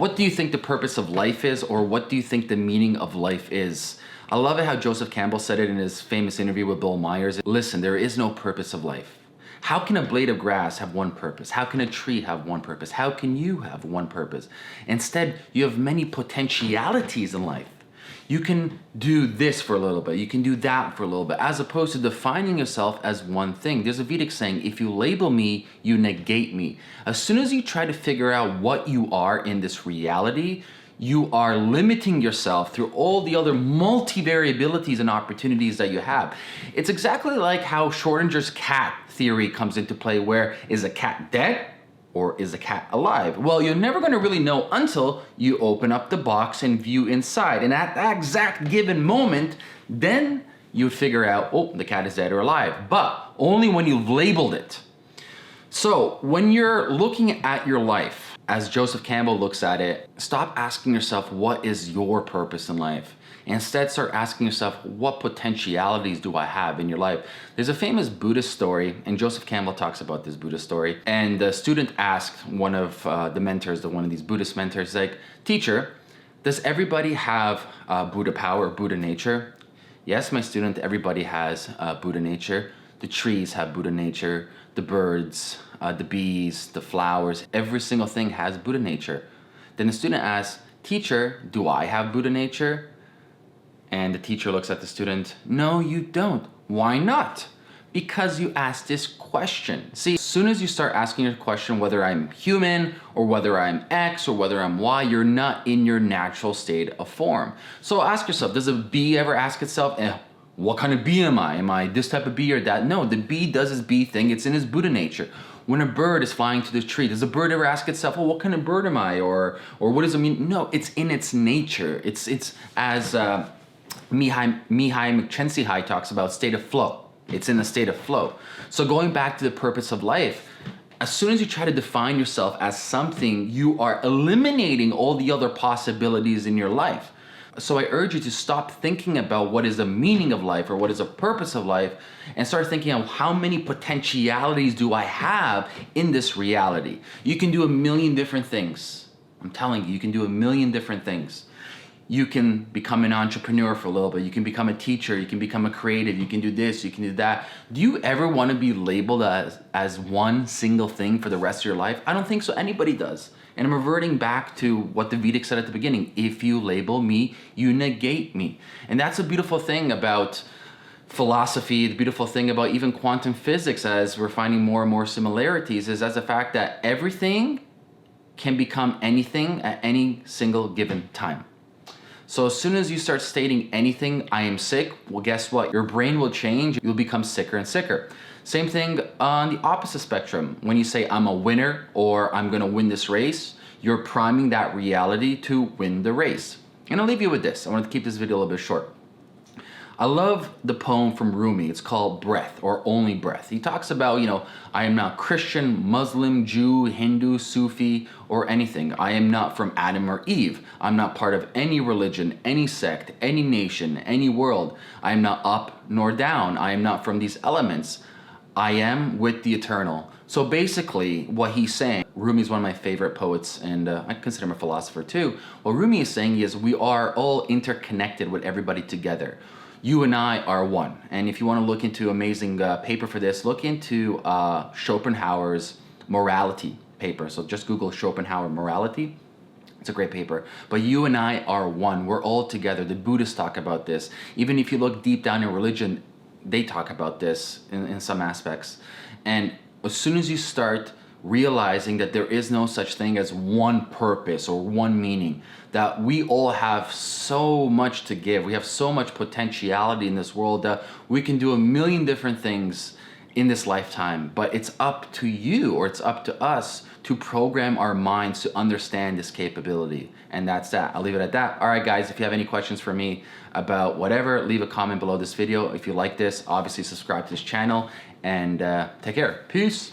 What do you think the purpose of life is, or what do you think the meaning of life is? I love it how Joseph Campbell said it in his famous interview with Bill Myers. Listen, there is no purpose of life. How can a blade of grass have one purpose? How can a tree have one purpose? How can you have one purpose? Instead, you have many potentialities in life. You can do this for a little bit, you can do that for a little bit, as opposed to defining yourself as one thing. There's a Vedic saying, if you label me, you negate me. As soon as you try to figure out what you are in this reality, you are limiting yourself through all the other multi-variabilities and opportunities that you have. It's exactly like how Schrodinger's cat theory comes into play, where is a cat dead or is a cat alive? Well, you're never going to really know until you open up the box and view inside. And at that exact given moment, then you figure out, oh, the cat is dead or alive, but only when you've labeled it. So when you're looking at your life, as Joseph Campbell looks at it, stop asking yourself, what is your purpose in life? Instead, start asking yourself, what potentialities do I have in your life? There's a famous Buddhist story, and Joseph Campbell talks about this Buddhist story. And the student asked one of the mentors, one of these Buddhist mentors, like, teacher, does everybody have Buddha power, Buddha nature? Yes, my student, everybody has Buddha nature. The trees have Buddha nature, the birds, the bees, the flowers, every single thing has Buddha nature. Then the student asks, teacher, do I have Buddha nature? And the teacher looks at the student, no, you don't. Why not? Because you asked this question. See, as soon as you start asking your question, whether I'm human or whether I'm X or whether I'm Y, you're not in your natural state of form. So ask yourself, does a bee ever ask itself, what kind of bee am I? Am I this type of bee or that? No, the bee does its bee thing. It's in its Buddha nature. When a bird is flying to the tree, does the bird ever ask itself, well, what kind of bird am I? Or what does it mean? No, it's in its nature. It's as Mihai Csikszentmihalyi talks about, state of flow. It's in a state of flow. So going back to the purpose of life, as soon as you try to define yourself as something, you are eliminating all the other possibilities in your life. So I urge you to stop thinking about what is the meaning of life or what is the purpose of life, and start thinking of how many potentialities do I have in this reality. You can do a million different things. I'm telling you, you can do a million different things. You can become an entrepreneur for a little bit. You can become a teacher. You can become a creative. You can do this. You can do that. Do you ever want to be labeled as one single thing for the rest of your life? I don't think so. Anybody does. And I'm reverting back to what the Vedic said at the beginning. If you label me, you negate me. And that's a beautiful thing about philosophy, the beautiful thing about even quantum physics, as we're finding more and more similarities, is as the fact that everything can become anything at any single given time. So as soon as you start stating anything, I am sick, well, guess what? Your brain will change. You'll become sicker and sicker. Same thing on the opposite spectrum. When you say I'm a winner or I'm gonna win this race, you're priming that reality to win the race. And I'll leave you with this. I want to keep this video a little bit short. I love the poem from Rumi. It's called Breath, or Only Breath. He talks about, I am not Christian, Muslim, Jew, Hindu, Sufi, or anything. I am not from Adam or Eve. I'm not part of any religion, any sect, any nation, any world. I am not up nor down. I am not from these elements. I am with the eternal. So basically what he's saying, Rumi is one of my favorite poets, and I consider him a philosopher too. What Rumi is saying is we are all interconnected with everybody together. You and I are one. And if you want to look into amazing paper for this, look into Schopenhauer's morality paper. So just Google Schopenhauer morality. It's a great paper. But you and I are one. We're all together. The Buddhists talk about this. Even if you look deep down in religion, they talk about this in some aspects. And as soon as you start realizing that there is no such thing as one purpose or one meaning, that we all have so much to give, we have so much potentiality in this world that we can do a million different things in this lifetime, but it's up to you, or it's up to us to program our minds to understand this capability. And that's that. I'll leave it at that. All right, guys, if you have any questions for me about whatever, leave a comment below this video. If you like this, obviously subscribe to this channel, and take care. Peace.